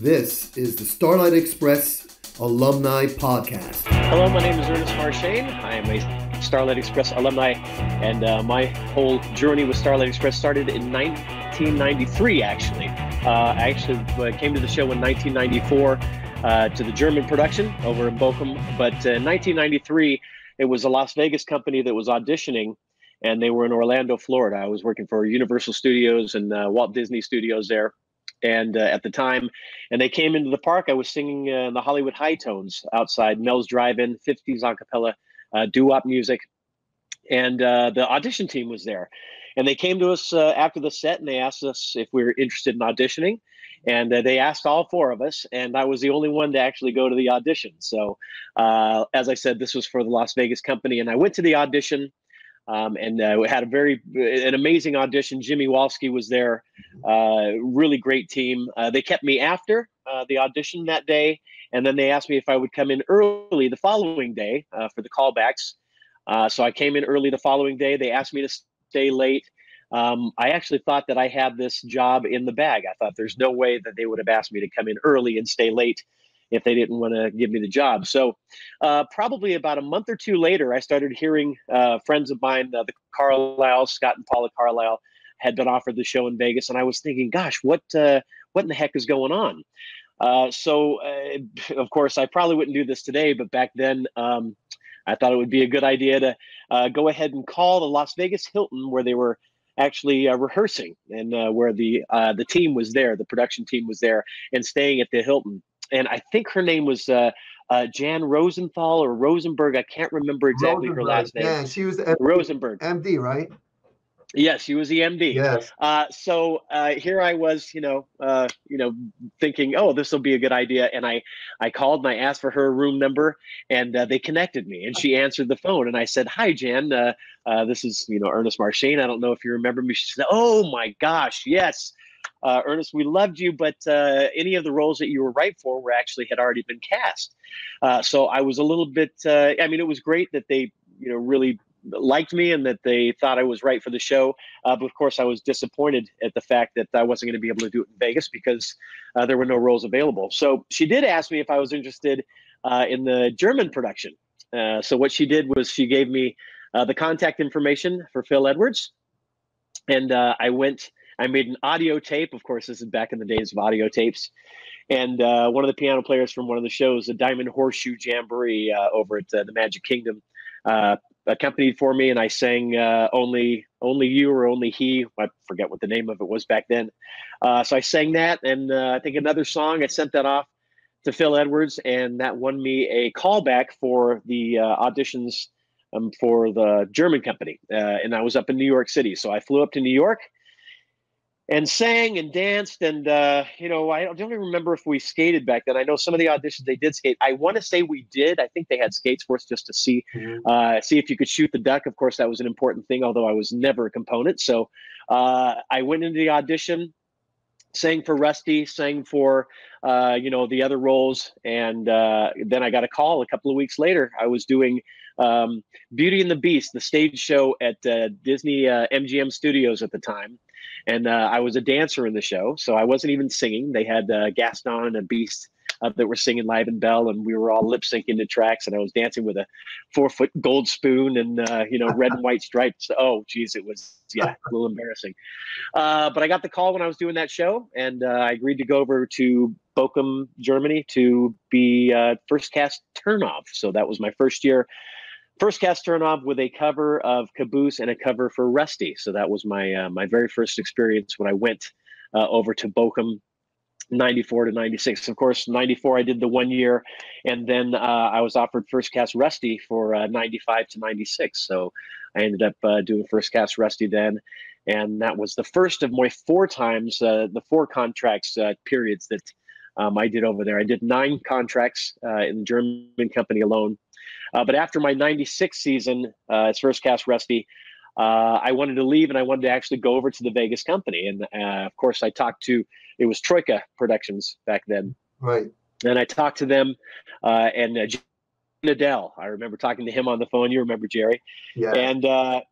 This is the Starlight Express Alumni Podcast. Hello, my name is Ernest Marchain. I am a Starlight Express alumni, and my whole journey with Starlight Express started in 1993, actually. I actually came to the show in 1994 to the German production over in Bochum, but in 1993, it was a Las Vegas company that was auditioning, and they were in Orlando, Florida. I was working for Universal Studios and Walt Disney Studios there. And at the time, and they came into the park, I was singing the Hollywood high tones outside Mel's Drive-In, 50s acapella, doo-wop music. And the audition team was there. And they came to us after the set, and they asked us if we were interested in auditioning. And they asked all four of us, and I was the only one to actually go to the audition. So as I said, this was for the Las Vegas company. And I went to the audition. And we had an amazing audition. Jimmy Walski was there, really great team. They kept me after the audition that day, and then they asked me if I would come in early the following day for the callbacks. So I came in early the following day. They asked me to stay late. I actually thought that I had this job in the bag. I thought there's no way that they would have asked me to come in early and stay late if they didn't want to give me the job. So probably about a month or two later, I started hearing friends of mine, the Carlisle, Scott and Paula Carlisle, had been offered the show in Vegas. And I was thinking, gosh, what in the heck is going on? So of course, I probably wouldn't do this today, but back then, I thought it would be a good idea to go ahead and call the Las Vegas Hilton, where they were actually rehearsing, and where the team was there, the production team was there, and staying at the Hilton. And I think her name was Jan Rosenthal or Rosenberg. I can't remember exactly her last name. Yeah, she was the Rosenberg. MD, right? Yes, she was the MD. Yes. So here I was, thinking, oh, this will be a good idea. And I called and I asked for her room number, and they connected me. And she answered the phone, and I said, "Hi, Jan. This is Ernest Marchain. I don't know if you remember me." She said, "Oh my gosh, yes. Ernest, we loved you, but any of the roles that you were right for had already been cast." So I was a little bit, it was great that they, really liked me and that they thought I was right for the show. But of course, I was disappointed at the fact that I wasn't going to be able to do it in Vegas because there were no roles available. So she did ask me if I was interested in the German production. So what she did was she gave me the contact information for Phil Edwards. And I made an audio tape. Of course, this is back in the days of audio tapes. And one of the piano players from one of the shows, the Diamond Horseshoe Jamboree over at the Magic Kingdom, accompanied for me, and I sang Only You or Only He. I forget what the name of it was back then. So I sang that, and I think another song. I sent that off to Phil Edwards, and that won me a callback for the auditions for the German company. And I was up in New York City. So I flew up to New York and sang and danced, and I don't even remember if we skated back then. I know some of the auditions they did skate. I want to say we did. I think they had skates for us just to see if you could shoot the duck. Of course, that was an important thing, although I was never a component. So I went into the audition, sang for Rusty, sang for the other roles, and then I got a call a couple of weeks later. I was doing Beauty and the Beast, the stage show at Disney MGM Studios at the time. And I was a dancer in the show, so I wasn't even singing. They had Gaston and Beast that were singing Live and Bell, and we were all lip syncing the tracks. And I was dancing with a 4-foot gold spoon and red and white stripes. Oh, geez, it was a little embarrassing. But I got the call when I was doing that show, and I agreed to go over to Bochum, Germany, to be first cast Turnov. So that was my first year. First cast Turnov with a cover of Caboose and a cover for Rusty. So that was my my very first experience when I went over to Bochum, 94 to 96. Of course, 94 I did the 1 year, and then I was offered first cast Rusty for 95 to 96. So I ended up doing first cast Rusty then, and that was the first of my 4 times, the 4 contracts periods that I did over there. I did 9 contracts in the German company alone. But after my 96 season as first cast Rusty, I wanted to leave, and I wanted to actually go over to the Vegas company. And of course, it was Troika Productions back then. Right. And I talked to them, and Nadell, I remember talking to him on the phone. You remember Jerry? Yeah. And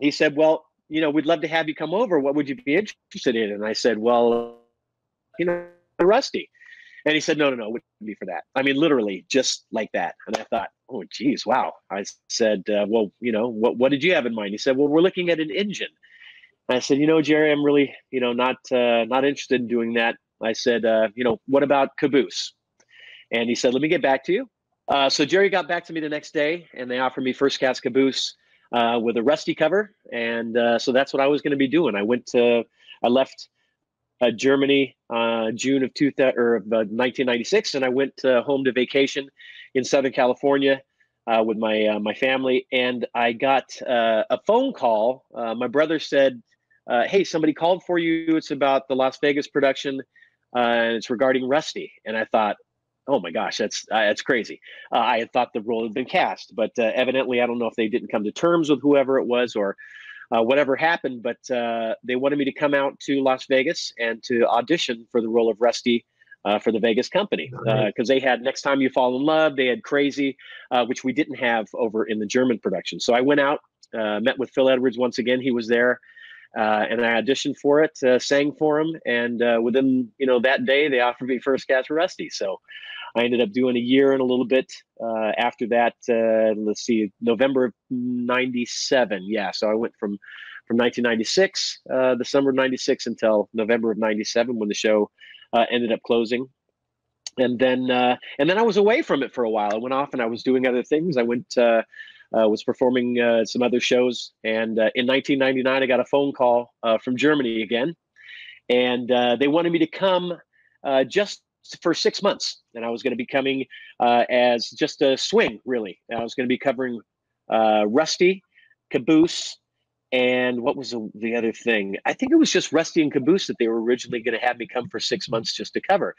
he said, well, we'd love to have you come over. What would you be interested in? And I said, well, Rusty. And he said, no, it wouldn't be for that. I mean, literally just like that. And I thought, oh, geez, wow. I said, well, what did you have in mind? He said, well, we're looking at an engine. And I said, Jerry, I'm really, not interested in doing that. I said, what about Caboose? And he said, let me get back to you. So Jerry got back to me the next day, and they offered me first cast Caboose with a Rusty cover. And so that's what I was going to be doing. I left Germany, June of 1996, and I went home to vacation in Southern California with my family. And I got a phone call. My brother said, "Hey, somebody called for you. It's about the Las Vegas production, and it's regarding Rusty." And I thought, "Oh my gosh, that's crazy." I had thought the role had been cast, but evidently, I don't know if they didn't come to terms with whoever it was or whatever happened, but they wanted me to come out to Las Vegas and to audition for the role of Rusty for the Vegas company, because they had Next Time You Fall in Love, they had Crazy, which we didn't have over in the German production. So I went out, met with Phil Edwards once again. He was there, and I auditioned for it, sang for him, and within that day, they offered me first cast Rusty. So I ended up doing a year and a little bit after that. Let's see, November of '97. Yeah, so I went from 1996, the summer of '96, until November of '97 when the show ended up closing. And then I was away from it for a while. I went off and I was doing other things. I was performing some other shows. And in 1999, I got a phone call from Germany again, and they wanted me to come just for 6 months, and I was going to be coming as just a swing, really. I was going to be covering Rusty, Caboose, and what was the other thing? I think it was just Rusty and Caboose that they were originally going to have me come for 6 months just to cover.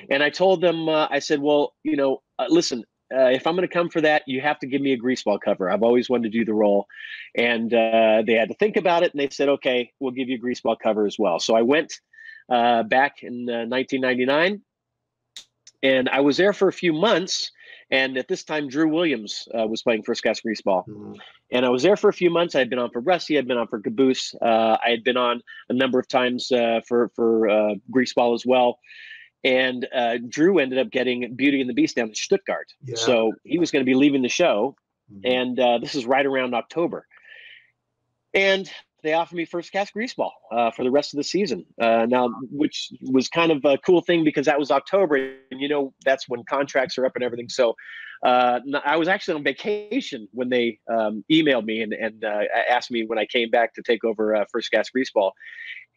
And I told them, I said, well, listen, if I'm going to come for that, you have to give me a Greaseball cover. I've always wanted to do the role. And they had to think about it, and they said, okay, we'll give you a Greaseball cover as well. So I went back in 1999. And I was there for a few months, and at this time, Drew Williams was playing first cast Greaseball. Mm-hmm. And I was there for a few months. I had been on for Rusty, I'd been on for Caboose. I had been on a number of times for Greaseball as well. And Drew ended up getting Beauty and the Beast down in Stuttgart. Yeah. So he was going to be leaving the show, mm-hmm. and this is right around October. And they offered me first cast Greaseball for the rest of the season. Now, which was kind of a cool thing because that was October, and that's when contracts are up and everything. So I was actually on vacation when they emailed me and asked me when I came back to take over first cast Greaseball,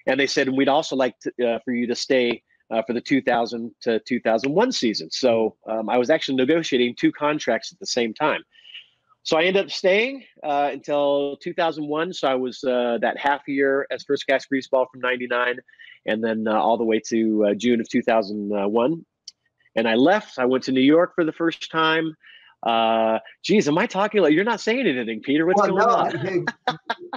and they said, and we'd also like for you to stay for the 2000 to 2001 season. So I was actually negotiating 2 contracts at the same time. So I ended up staying until 2001. So I was that half year as first cast Greaseball from '99, and then all the way to June of 2001. And I left. I went to New York for the first time. Geez, am I talking like you're not saying anything, Peter? What's going on? Hey,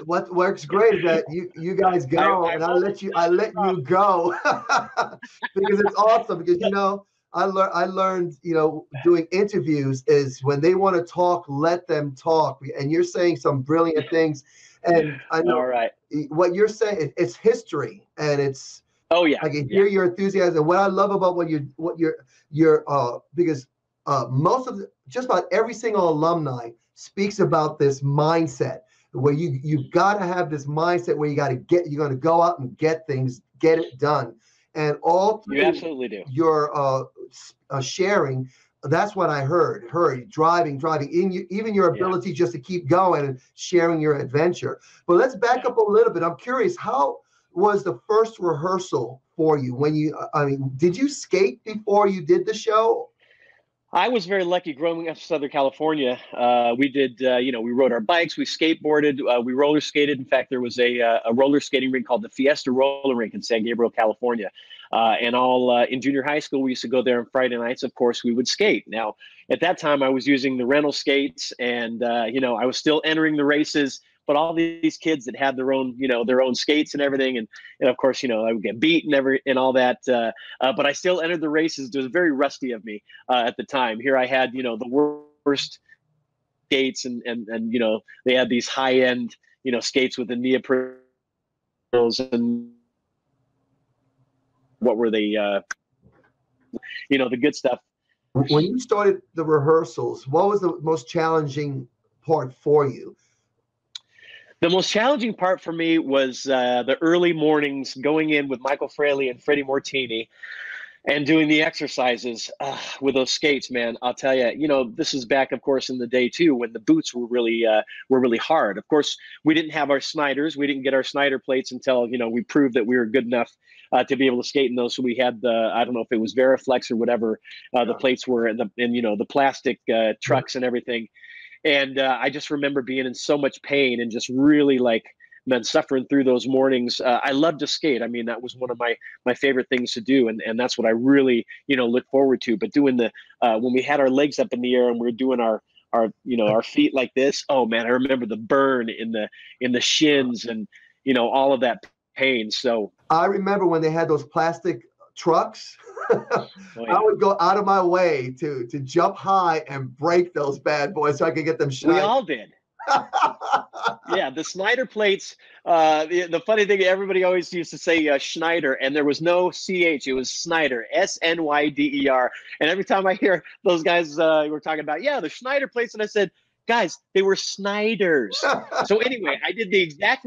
what works great is that you guys go, and I let you go because it's awesome. Because I learned, doing interviews is when they want to talk, let them talk. And you're saying some brilliant things. And I know what you're saying, it's history, and it's, oh yeah, I can hear your enthusiasm. And what I love about because just about every single alumni speaks about this mindset where you've got to have this mindset where you're going to go out and get things, get it done. And all you absolutely do. Your sharing, that's what I heard. Driving, even your ability just to keep going and sharing your adventure. But let's back up a little bit. I'm curious, how was the first rehearsal for you? Did you skate before you did the show? I was very lucky growing up in Southern California. We did, we rode our bikes, we skateboarded, we roller skated. In fact, there was a roller skating rink called the Fiesta Roller Rink in San Gabriel, California. And in junior high school, we used to go there on Friday nights. Of course, we would skate. Now, at that time, I was using the rental skates, and I was still entering the races. But all these kids that had their own skates and everything, and of course, I would get beat and all that. But I still entered the races. It was very rusty of me at the time. Here I had, the worst skates, and they had these high end, skates with the neoprene and what were they? the good stuff. When you started the rehearsals, what was the most challenging part for you? The most challenging part for me was the early mornings going in with Michael Fraley and Freddie Mortini and doing the exercises with those skates, man. I'll tell you, this is back, of course, in the day too, when the boots were really hard. Of course, we didn't have our Snyders. We didn't get our Snyder plates until, we proved that we were good enough to be able to skate in those. So we had I don't know if it was Veriflex or whatever the plates were, and the plastic trucks and everything. And I just remember being in so much pain and just really suffering through those mornings. I loved to skate. I mean, that was one of my favorite things to do. And that's what I really, look forward to. But doing when we had our legs up in the air and we were doing our feet like this, oh man, I remember the burn in the shins and, all of that pain. So I remember when they had those plastic trucks. Oh, yeah. I would go out of my way to jump high and break those bad boys so I could get them shiny. We all did. Yeah, the Snyder plates. The funny thing, everybody always used to say Schneider, and there was no CH. It was Snyder, SNYDER. And every time I hear those guys were talking about, the Schneider plates, and I said, guys, they were Snyders. So anyway, I did the exact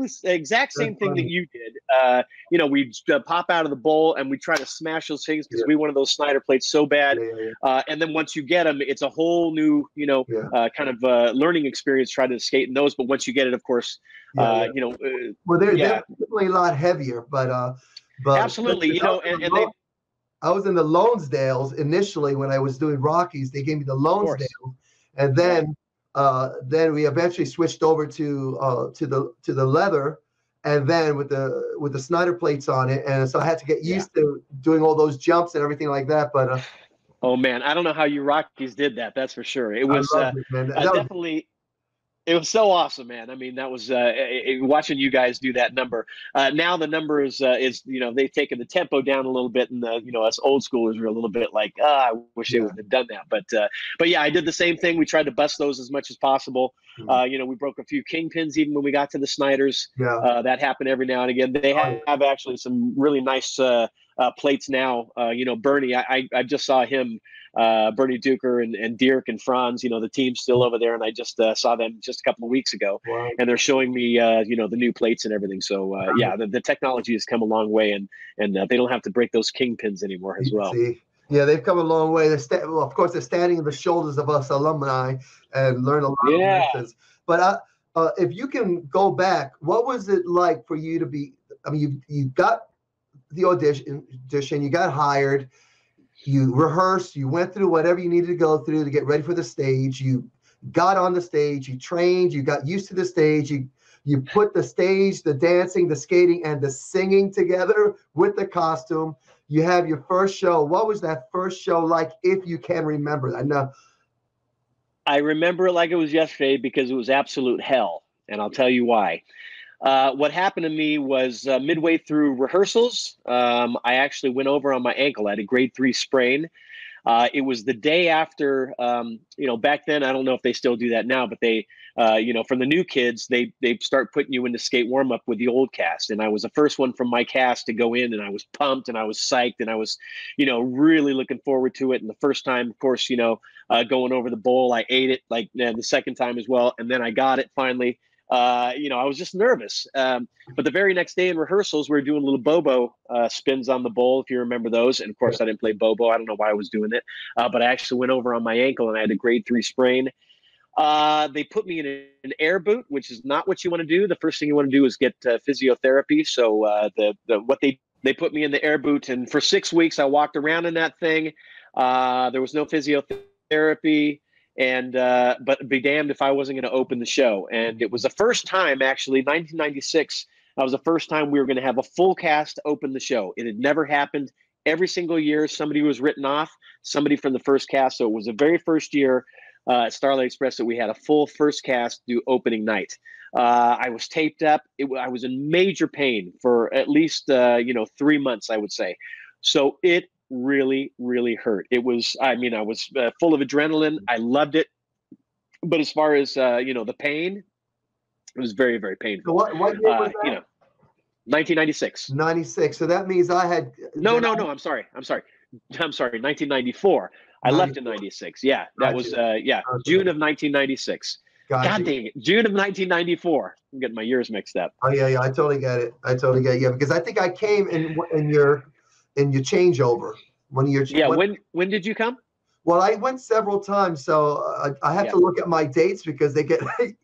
same thing that you did. We'd pop out of the bowl and we try to smash those things because we wanted those Snyder plates so bad. And then once you get them, it's a whole new, kind of learning experience trying to skate in those. But once you get it, of course, well, they're definitely a lot heavier, but absolutely, I was in the Lonesdales initially when I was doing Rockies. They gave me the Lonesdales, and then we eventually switched over to the leather, and then with the Snyder plates on it, and so I had to get used to doing all those jumps and everything like that. But oh man, I don't know how you Rockies did that. That's for sure. It was definitely. It was so awesome, man. I mean, that was watching you guys do that number. Now the number is they've taken the tempo down a little bit, and us old schoolers are a little bit like, I wish they would have done that. But yeah, I did the same thing. We tried to bust those as much as possible. We broke a few kingpins even when we got to the Snyders. That happened every now and again. They have actually some really nice plates now. Bernie, I just saw him. Bernie Duker and Dirk and Franz, the team's still over there, and I just saw them just a couple of weeks ago, and they're showing me, the new plates and everything. So the technology has come a long way, and they don't have to break those kingpins anymore as well. Yeah, they've come a long way. Of course, they're standing on the shoulders of us alumni and learn a lot of lessons. But if you can go back, what was it like for you to be? I mean, you got the audition, you got hired. You rehearsed, you went through whatever you needed to go through to get ready for the stage. You got on the stage, you trained, you got used to the stage. You put the stage, the dancing, the skating, and the singing together with the costume. You have your first show. What was that first show like, if you can remember that? I remember it like it was yesterday because it was absolute hell, and I'll tell you why. What happened to me was midway through rehearsals, I actually went over on my ankle. I had a grade 3 sprain. It was the day after, back then, I don't know if they still do that now, but they, from the new kids, they start putting you into skate warm up with the old cast. And I was the first one from my cast to go in, and I was pumped and I was psyched and I was, really looking forward to it. And the first time, of course, going over the bowl, I ate it the second time as well. And then I got it finally. I was just nervous. But the very next day in rehearsals, we were doing little Bobo spins on the bowl, if you remember those. And of course, I didn't play Bobo. I don't know why I was doing it. But I actually went over on my ankle and I had a grade 3 sprain. They put me in an air boot, which is not what you want to do. The first thing you want to do is get physiotherapy. So what they put me in the air boot, and for 6 weeks, I walked around in that thing. There was no physiotherapy. And but be damned if I wasn't going to open the show. And it was the first time, actually, 1996, that was the first time we were going to have a full cast open the show. It had never happened. Every single year, somebody was written off, somebody from the first cast. So it was the very first year at Starlight Express that we had a full first cast do opening night. I was taped up. I was in major pain for at least 3 months, I would say. So it really, really hurt. It was, I was full of adrenaline. I loved it. But as far as, the pain, it was very, very painful. So what year was that? 1996. 96. So that means I had. No. I'm sorry. I'm sorry, 1994. I left in 96. Yeah, that was June of 1996. God dang it, June of 1994. I'm getting my years mixed up. Oh yeah, I totally get it. Yeah, because I think I came in your changeover. When did you come? Well, I went several times, so I have to look at my dates because they get,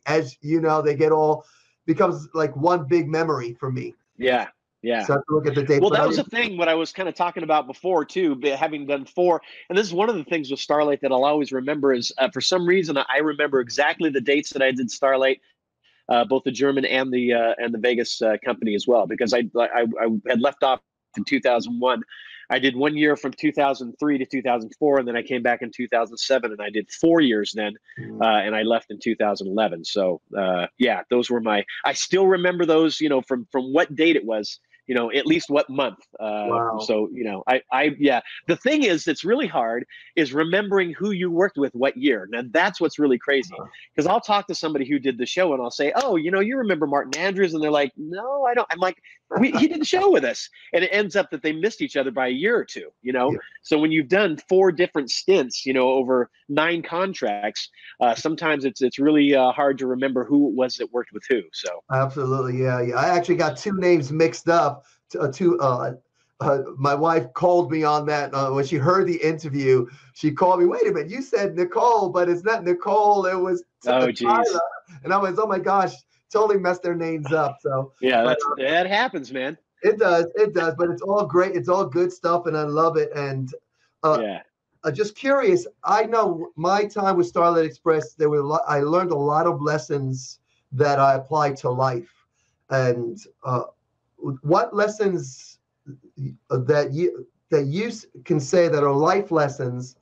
as you know, becomes like one big memory for me. Yeah. Yeah. So I have to look at the dates. Well, that was the thing, what I was kind of talking about before, too, having done 4. And this is one of the things with Starlight that I'll always remember is, for some reason, I remember exactly the dates that I did Starlight, both the German and the Vegas company as well, because I had left off in 2001. I did 1 year from 2003 to 2004, and then I came back in 2007, and I did 4 years then, and I left in 2011. So, those were I still remember those, from what date it was, at least what month. Wow. So, the thing is, that's really hard is remembering who you worked with what year. Now, that's what's really crazy, because I'll talk to somebody who did the show and I'll say, oh, you remember Martin Andrews? And they're like, no, I don't. I'm like, he did the show with us. And it ends up that they missed each other by a year or two, So when you've done 4 different stints, over 9 contracts, sometimes it's really hard to remember who it was that worked with who. So absolutely. Yeah. I actually got 2 names mixed up. My wife called me on that when she heard the interview. She called me. Wait a minute, you said Nicole, but it's not Nicole. It was Tyler. And I was, oh my gosh, totally messed their names up. So yeah, that happens, man. It does, but it's all great. It's all good stuff, and I love it. And just curious. I know my time with Starlight Express, I learned a lot of lessons that I applied to life, and what lessons that you can say that are life lessons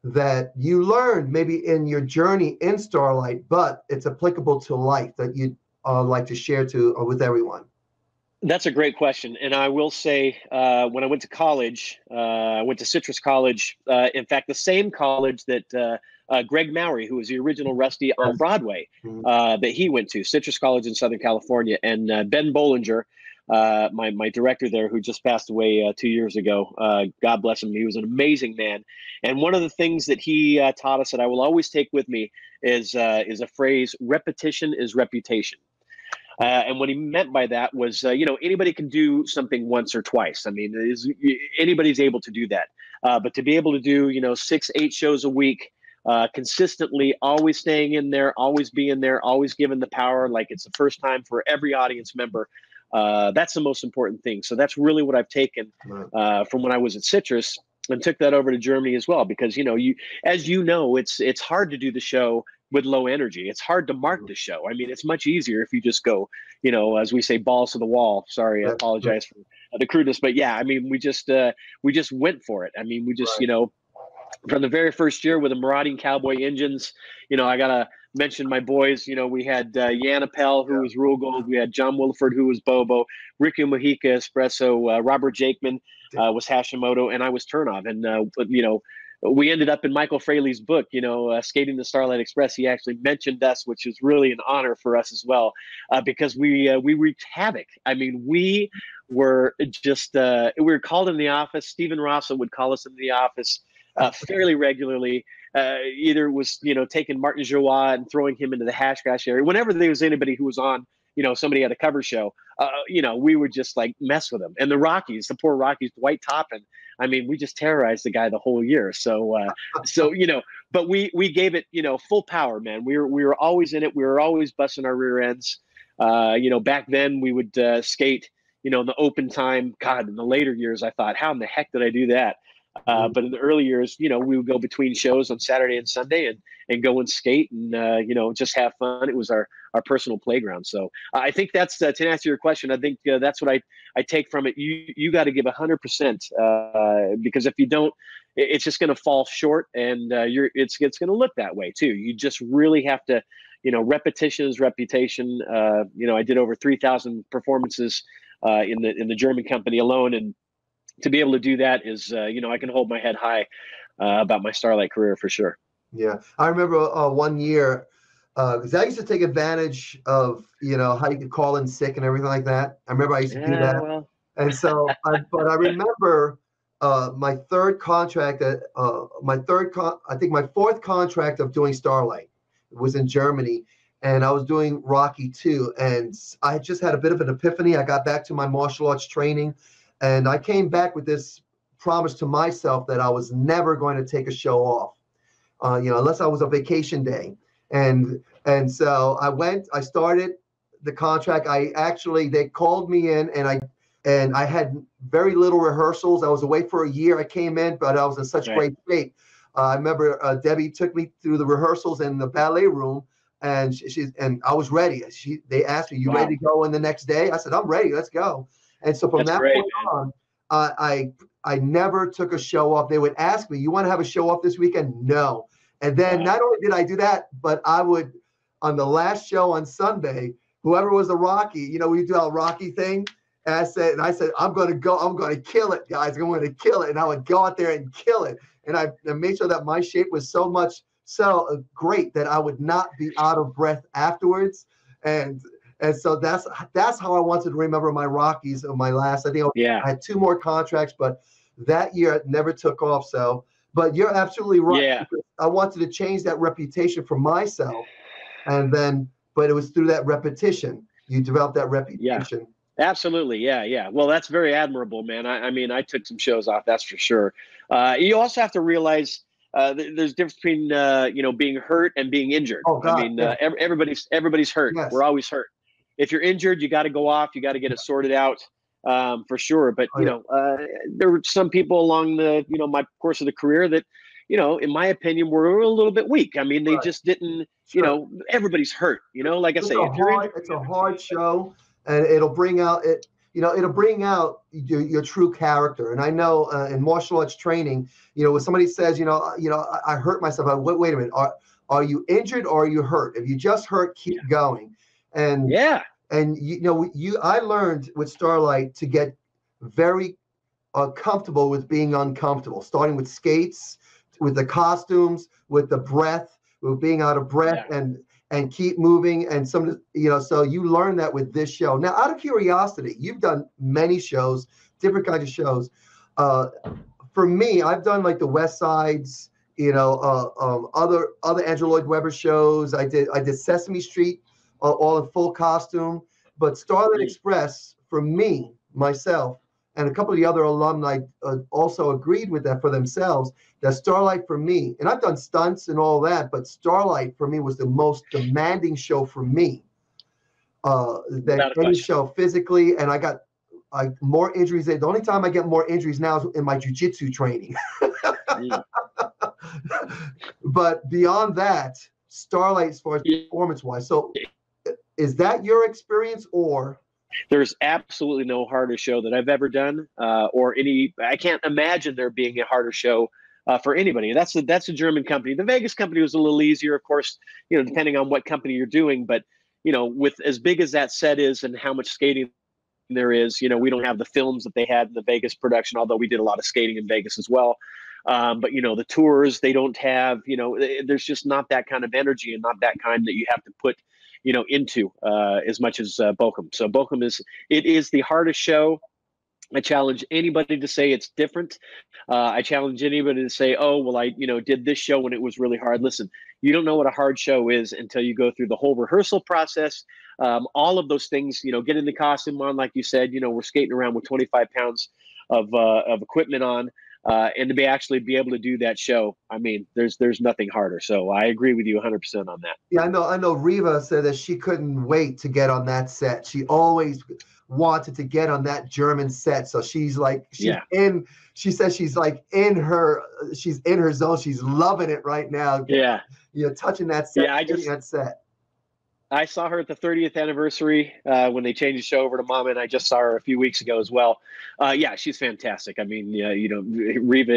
that you learned maybe in your journey in Starlight, but it's applicable to life that you'd like to share with everyone? That's a great question. And I will say, when I went to college, I went to Citrus College. In fact, the same college that Greg Mowry, who was the original Rusty on Broadway, that he went to, Citrus College in Southern California. And Ben Bollinger, my director there, who just passed away 2 years ago, God bless him. He was an amazing man. And one of the things that he taught us that I will always take with me is a phrase: repetition is reputation. And what he meant by that was, anybody can do something once or twice. I mean, anybody's able to do that. But to be able to do, 6-8 shows a week, consistently, always staying in there, always being there, always giving the power, like it's the first time for every audience member. That's the most important thing. So that's really what I've taken from when I was at Citrus, and took that over to Germany as well, because, it's hard to do the show with low energy. It's hard to mark the show. I mean, it's much easier if you just go, as we say, balls to the wall. Sorry, I apologize for the crudeness, but yeah, I mean, we just went for it. I mean, we just, from the very first year with the Marauding Cowboy Engines, I gotta mention my boys. We had Jan Appel, who was Rule Gold. We had John Williford, who was Bobo. Ricky Mojica, Espresso. Robert Jakeman was Hashimoto, and I was Turnov. And we ended up in Michael Fraley's book, Skating the Starlight Express. He actually mentioned us, which is really an honor for us as well, because we wreaked havoc. I mean, we were just we were called in the office. Stephen Rossa would call us in the office fairly regularly. Either was, taking Martin Joie and throwing him into the hash crash area. Whenever there was anybody who was on, somebody had a cover show, we would just like mess with them. And the Rockies, the poor Rockies, Dwight Toppin, I mean, we just terrorized the guy the whole year. So, but we gave it, full power, man. We were always in it. We were always busting our rear ends. Back then we would skate, in the open time. God, in the later years, I thought, how in the heck did I do that? But in the early years, we would go between shows on Saturday and Sunday and go and skate and, just have fun. It was our personal playground. So I think that's, to answer your question, I think that's what I take from it. You got to give 100%, because if you don't, it's just going to fall short, and it's going to look that way too. You just really have to, repetition is reputation. I did over 3,000 performances in the German company alone, and to be able to do that is, I can hold my head high about my Starlight career for sure. Yeah. I remember 1 year, because I used to take advantage of, how you could call in sick and everything like that. I remember I used to do that. Well. And so, but I remember my third contract I think my fourth contract of doing Starlight was in Germany, and I was doing Rocky 2, and I just had a bit of an epiphany. I got back to my martial arts training, and I came back with this promise to myself that I was never going to take a show off, unless I was a vacation day. And so I started the contract. They called me in, and I had very little rehearsals. I was away for a year. I came in, but I was in such great shape. I remember Debbie took me through the rehearsals in the ballet room, and I was ready. They asked me, "You ready to go in the next day?" I said, "I'm ready. Let's go." And so from that point on, I never took a show off. They would ask me, "You want to have a show off this weekend?" No. And then not only did I do that, but I would, on the last show on Sunday, whoever was the Rocky, we do our Rocky thing. And I said, I'm going to kill it, guys. I'm going to kill it. And I would go out there and kill it. And I made sure that my shape was so great that I would not be out of breath afterwards. And so that's how I wanted to remember my Rockies of my last. I think I had 2 more contracts, but that year it never took off. So, but you're absolutely right. Yeah. I wanted to change that reputation for myself, but it was through that repetition. You develop that reputation. Yeah. Absolutely. Yeah. Well, that's very admirable, man. I mean, I took some shows off, that's for sure. You also have to realize there's a difference between being hurt and being injured. Oh, God, I mean, everybody's hurt. Yes. We're always hurt. If you're injured, you got to go off. You got to get it sorted out, for sure. But there were some people along the my course of the career that, in my opinion, were a little bit weak. I mean, they just didn't. Everybody's hurt. Like I say, it's a hard show, and it'll bring out your true character. And I know in martial arts training, when somebody says, I hurt myself, wait a minute, are you injured or are you hurt? If you just hurt, keep going. And I learned with Starlight to get very comfortable with being uncomfortable, starting with skates, with the costumes, with the breath, with being out of breath, and keep moving. And so you learn that with this show. Now, out of curiosity, you've done many shows, different kinds of shows. For me, I've done like the West Sides, other Andrew Lloyd Webber shows. I did Sesame Street, all in full costume. But Starlight Express, for me, myself, and a couple of the other alumni also agreed with that for themselves, that Starlight for me, and I've done stunts and all that, but Starlight for me was the most demanding show for me. That any show physically, and I got more injuries. The only time I get more injuries now is in my jiu-jitsu training. But beyond that, Starlight as far as performance-wise. So is that your experience, or? There's absolutely no harder show that I've ever done, I can't imagine there being a harder show for anybody. That's a German company. The Vegas company was a little easier, of course, depending on what company you're doing. But, with as big as that set is and how much skating there is, we don't have the films that they had in the Vegas production, although we did a lot of skating in Vegas as well. But, the tours, they don't have, there's just not that kind of energy and not that kind that you have to put into as much as Bochum. So Bochum is the hardest show. I challenge anybody to say it's different. I challenge anybody to say, oh, well, I did this show when it was really hard. Listen, you don't know what a hard show is until you go through the whole rehearsal process. All of those things, getting the costume on, like you said, we're skating around with 25 pounds of equipment on. And to be able to do that show, I mean, there's nothing harder. So I agree with you 100% on that. Yeah, I know. Reba said that she couldn't wait to get on that set. She always wanted to get on that German set. So she says she's like in her zone. She's loving it right now. Yeah. Touching that set. Yeah, that set. I saw her at the 30th anniversary when they changed the show over to Mama, and I just saw her a few weeks ago as well. Yeah, she's fantastic. I mean, Reba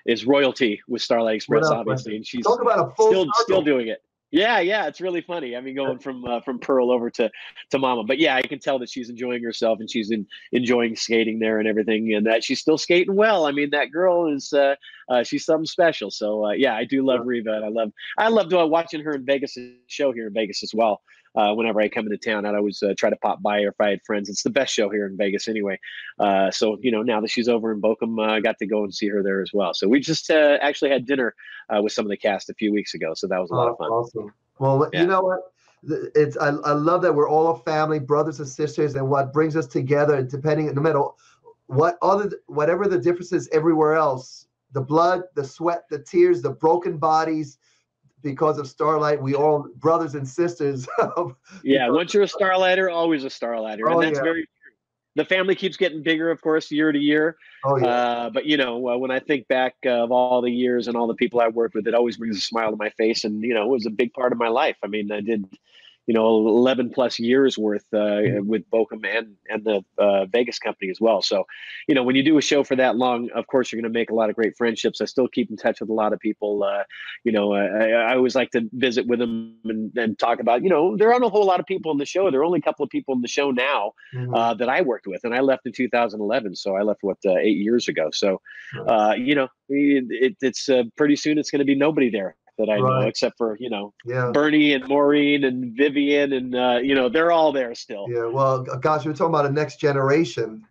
is royalty with Starlight Express, obviously, and she's still doing it. Yeah, it's really funny. I mean, going from Pearl over to Mama, but yeah, I can tell that she's enjoying herself and she's enjoying skating there and everything, and that she's still skating well. I mean, that girl is she's something special. So yeah, I do love Reba, and I loved watching her in Vegas, show here in Vegas as well. whenever I come into town, I'd always try to pop by, or if I had friends. It's the best show here in Vegas anyway. So, now that she's over in Bochum, I got to go and see her there as well. So we just actually had dinner with some of the cast a few weeks ago. So that was a lot of fun. Awesome. Well, Yeah. you know what? I love that we're all a family, brothers and sisters, and what brings us together, depending, no matter whatever the differences everywhere else, the blood, the sweat, the tears, the broken bodies, because of Starlight, we all brothers and sisters. Yeah, once you're a Starlighter, always a Starlighter, and that's very true. The family keeps getting bigger, of course, year to year. Oh yeah. But when I think back of all the years and all the people I worked with, it always brings a smile to my face, and it was a big part of my life. I mean, I did 11 plus years worth with Bochum and the Vegas company as well. So, when you do a show for that long, of course, you're going to make a lot of great friendships. I still keep in touch with a lot of people. I always like to visit with them and talk about, there aren't a whole lot of people in the show. There are only a couple of people in the show now that I worked with, and I left in 2011. So I left 8 years ago. So, it's pretty soon it's going to be nobody there that I know, except for, Bernie and Maureen and Vivian, and, they're all there still. Yeah. Well, gosh, we're talking about a next generation.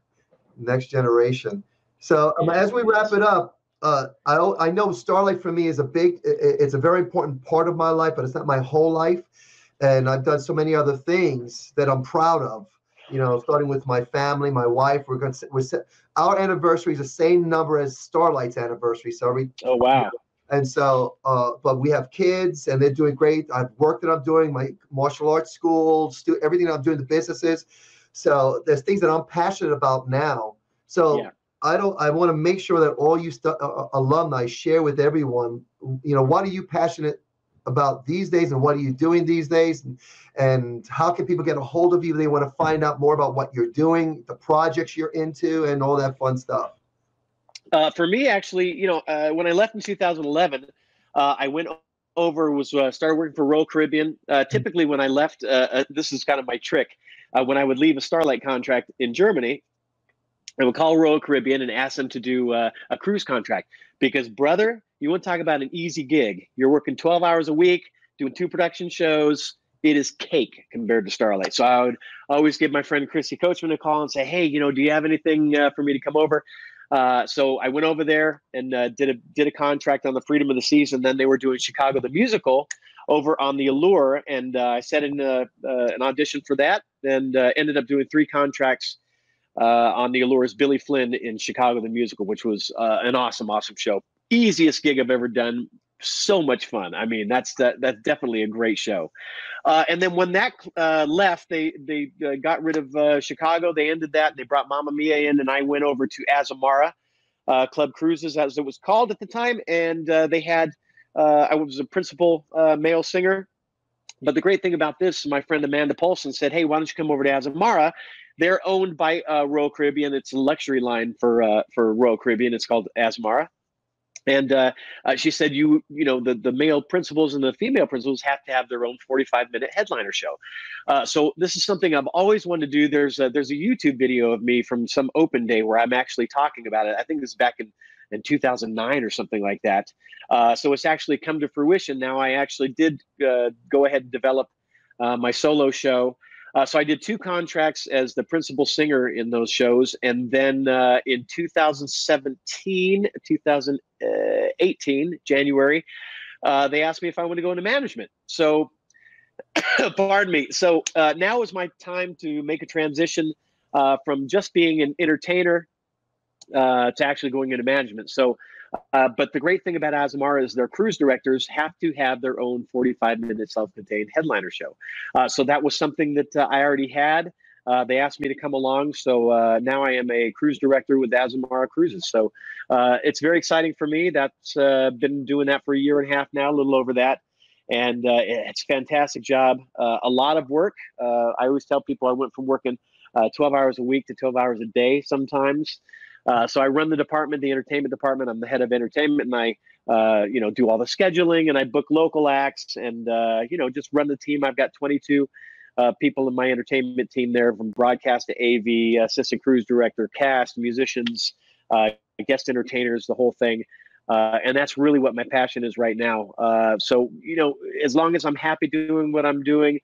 So as we wrap it up, I know Starlight for me is it's a very important part of my life, but it's not my whole life. And I've done so many other things that I'm proud of, starting with my family, my wife. Our anniversary is the same number as Starlight's anniversary. So oh, wow. And so, but we have kids, and they're doing great. I've worked that I'm doing, my martial arts school, everything that I'm doing, the businesses. So there's things that I'm passionate about now. So I want to make sure that all you alumni share with everyone, what are you passionate about these days, and what are you doing these days, and how can people get a hold of you if they want to find out more about what you're doing, the projects you're into, and all that fun stuff. For me, actually, when I left in 2011, I went over, started working for Royal Caribbean. Typically, when I left, this is kind of my trick. When I would leave a Starlight contract in Germany, I would call Royal Caribbean and ask them to do a cruise contract. Because, brother, you want to talk about an easy gig. You're working 12 hours a week, doing 2 production shows. It is cake compared to Starlight. So I would always give my friend Chrissy Coachman a call and say, hey, do you have anything for me to come over? So I went over there and did a contract on the Freedom of the Seas, and then they were doing Chicago the Musical over on the Allure, and I set in an audition for that, and ended up doing 3 contracts on the Allure's Billy Flynn in Chicago the Musical, which was an awesome show. Easiest gig I've ever done. So much fun. I mean, that's definitely a great show. And then when that left, they got rid of Chicago. They ended that. They brought Mamma Mia in, and I went over to Azamara Club Cruises, as it was called at the time. And they had I was a principal male singer. But the great thing about this, my friend Amanda Paulson said, hey, why don't you come over to Azamara? They're owned by Royal Caribbean. It's a luxury line for Royal Caribbean. It's called Azamara. And she said, the male principals and the female principals have to have their own 45-minute headliner show. So this is something I've always wanted to do. There's a YouTube video of me from some open day where I'm actually talking about it. I think this is back in 2009 or something like that. So it's actually come to fruition. Now I actually did go ahead and develop my solo show. So I did 2 contracts as the principal singer in those shows. And then in 2018, January, they asked me if I want to go into management. So, pardon me. So now is my time to make a transition from just being an entertainer to actually going into management. So, but the great thing about Azamara is their cruise directors have to have their own 45-minute self-contained headliner show. So that was something that I already had. They asked me to come along. So now I am a cruise director with Azamara Cruises. So it's very exciting for me. That's been doing that for a year and a half now, a little over that. And it's a fantastic job. A lot of work. I always tell people I went from working 12 hours a week to 12 hours a day sometimes. So I run the department, the entertainment department. I'm the head of entertainment, and I, do all the scheduling, and I book local acts, and just run the team. I've got 22 people in my entertainment team there, from broadcast to AV, assistant cruise director, cast, musicians, guest entertainers, the whole thing. And that's really what my passion is right now. So as long as I'm happy doing what I'm doing,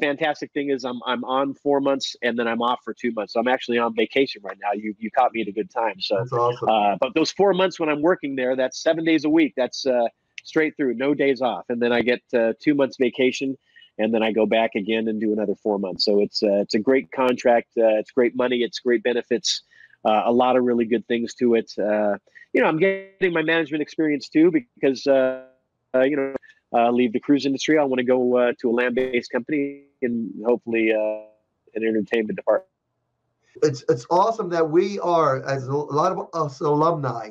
fantastic thing is I'm on 4 months and then I'm off for 2 months. So I'm actually on vacation right now. You caught me at a good time. So that's awesome. but those 4 months when I'm working there, that's 7 days a week. That's straight through, no days off. And then I get 2 months vacation, and then I go back again and do another 4 months. So it's a great contract. It's great money. It's great benefits. A lot of really good things to it. I'm getting my management experience too, because leave the cruise industry. I want to go to a land-based company and hopefully an entertainment department. It's awesome that we are, as a lot of us alumni,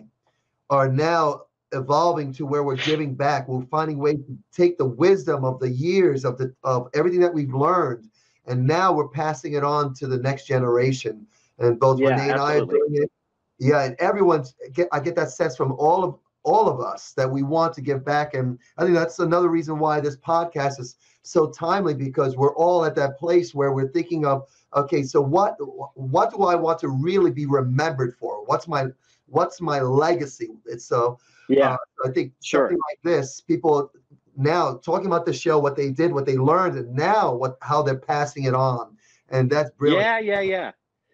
are now evolving to where we're giving back. We're finding ways to take the wisdom of the years of everything that we've learned, and now we're passing it on to the next generation. And both Renee and I are doing it. Yeah, and I get that sense from all of us that we want to give back. And I think that's another reason why this podcast is so timely, because we're all at that place where we're thinking of, okay, so what do I want to really be remembered for? What's my legacy? It's so I think something like this, people now talking about the show, what they did, what they learned, and now how they're passing it on. And that's brilliant. Yeah.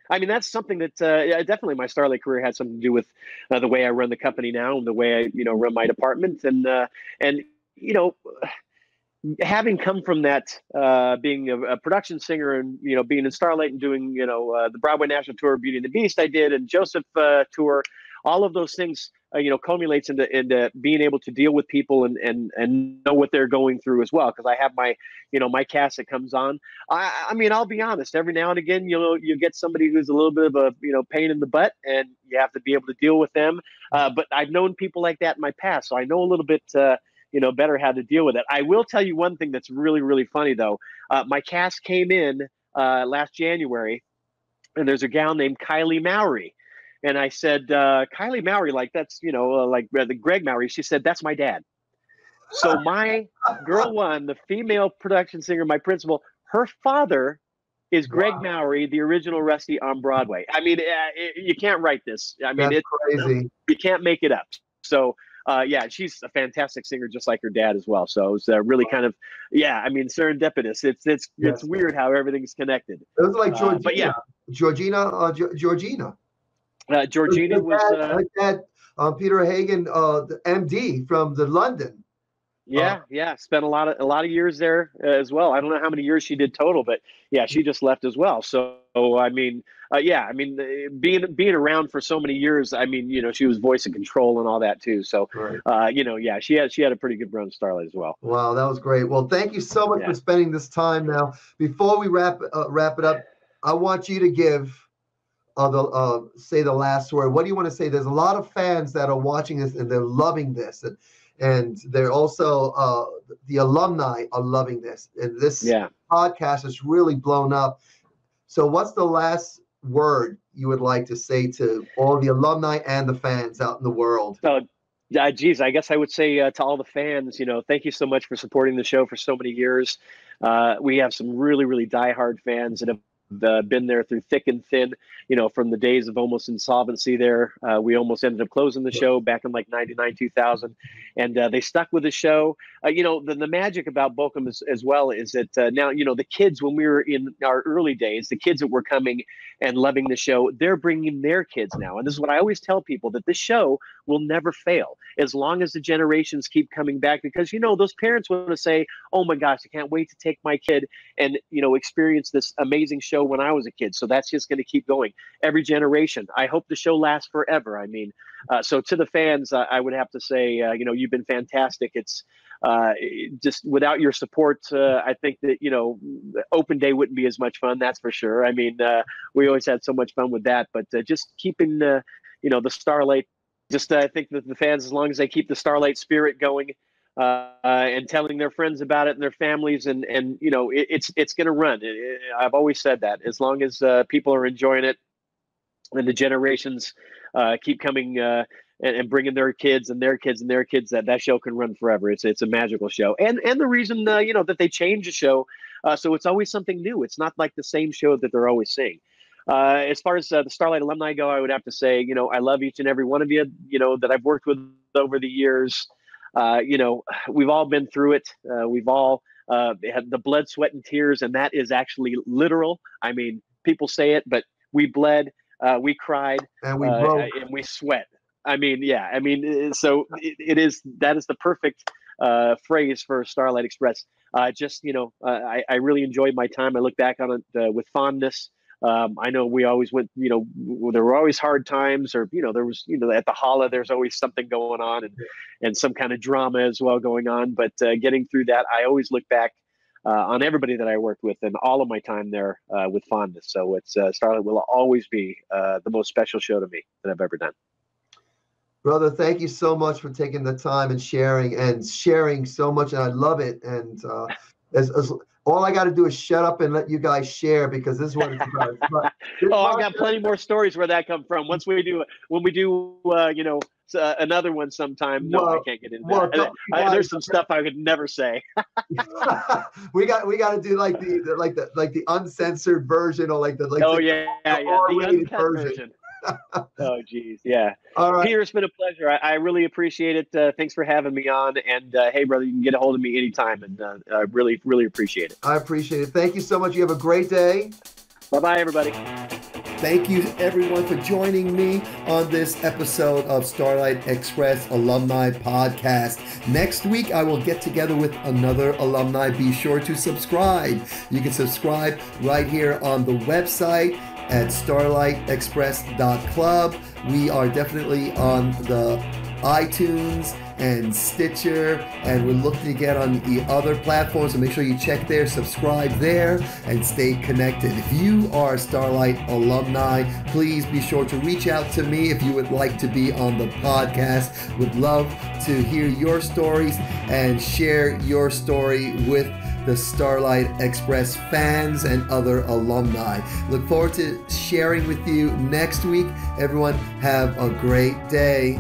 I mean, that's something that definitely my Starlight career had something to do with the way I run the company now and the way I, run my department. And having come from that, being a production singer and, being in Starlight and doing, the Broadway National Tour of Beauty and the Beast I did, and Joseph tour, all of those things, culminates into being able to deal with people and know what they're going through as well. Because I have my, my cast that comes on. I mean, I'll be honest, every now and again, you get somebody who's a little bit of a, pain in the butt, and you have to be able to deal with them. But I've known people like that in my past, so I know a little bit, better how to deal with it. I will tell you one thing that's really, really funny though. My cast came in last January, and there's a gal named Kylie Mowry. And I said, Kylie Mowry, like that's, like the Greg Mowry. She said, that's my dad. So my girl one, the female production singer, my principal, her father is Greg Mowry, the original Rusty on Broadway. I mean, you can't write this. I mean, it's crazy. You can't make it up. So, she's a fantastic singer, just like her dad as well. So it was really kind of, I mean, serendipitous. It's weird how everything's connected. It was like Georgina. But yeah, Georgina. Georgina was like that. Peter Hagen, the MD from the London. Yeah. Spent a lot of years there as well. I don't know how many years she did total, but yeah, she just left as well. So I mean, being around for so many years, I mean, she was voice and control and all that too. So she had a pretty good run Starlight as well. Wow, that was great. Well, thank you so much for spending this time. Now, before we wrap it up, I want you to give say the last word. What do you want to say? There's a lot of fans that are watching this and they're loving this, and they're also the alumni are loving this, and this podcast is really blown up. So what's the last word you would like to say to all the alumni and the fans out in the world? Geez, I guess I would say to all the fans, thank you so much for supporting the show for so many years. We have some really, really diehard fans that have been there through thick and thin, from the days of almost insolvency there. We almost ended up closing the show back in like 99, 2000. And they stuck with the show. The magic about Bochum as well is that now, the kids, when we were in our early days, the kids that were coming and loving the show, they're bringing their kids now. And this is what I always tell people, that this show will never fail as long as the generations keep coming back, because, those parents want to say, oh my gosh, I can't wait to take my kid and, experience this amazing show when I was a kid. So that's just going to keep going every generation. I hope the show lasts forever. I mean, so to the fans, I would have to say, you've been fantastic. It's just without your support, I think that, open day wouldn't be as much fun. That's for sure. I mean, we always had so much fun with that, but just keeping, the Starlight, I think that the fans, as long as they keep the Starlight spirit going, and telling their friends about it and their families, and it's going to run. I've always said that as long as people are enjoying it and the generations keep coming and bringing their kids and their kids and their kids, that show can run forever. It's a magical show. And the reason, that they change the show, so it's always something new. It's not like the same show that they're always seeing. As far as the Starlight alumni go, I would have to say, I love each and every one of you, that I've worked with over the years. we've all been through it. We've all had the blood, sweat, and tears, and that is actually literal. I mean, people say it, but we bled, we cried, and we broke, and we sweat. I mean, yeah. I mean, so that is the perfect phrase for Starlight Express. I really enjoyed my time. I look back on it with fondness. I know we always went, there were always hard times, or, there was, at the holla, there's always something going on, and some kind of drama as well going on. But getting through that, I always look back on everybody that I worked with and all of my time there with fondness. So it's Starlight will always be the most special show to me that I've ever done. Brother, thank you so much for taking the time and sharing so much. And I love it. And as all I got to do is shut up and let you guys share, because this is what it's about. I've got plenty more stories where that come from. When we do, another one sometime. No, I can't get into that. There's some stuff I would never say. we got to do like the uncensored version, or the the version. Oh, geez. Yeah. All right. Peter, it's been a pleasure. I really appreciate it. Thanks for having me on. And hey, brother, you can get a hold of me anytime. And I really, really appreciate it. I appreciate it. Thank you so much. You have a great day. Bye-bye, everybody. Thank you, everyone, for joining me on this episode of Starlight Express Alumni Podcast. Next week, I will get together with another alumni. Be sure to subscribe. You can subscribe right here on the website at starlightexpress.club. We are definitely on the iTunes and Stitcher, and we're looking to get on the other platforms, so make sure you check there, subscribe there, and stay connected. If you are Starlight alumni, please be sure to reach out to me if you would like to be on the podcast. Would love to hear your stories and share your story with the Starlight Express fans and other alumni. Look forward to sharing with you next week. Everyone, have a great day.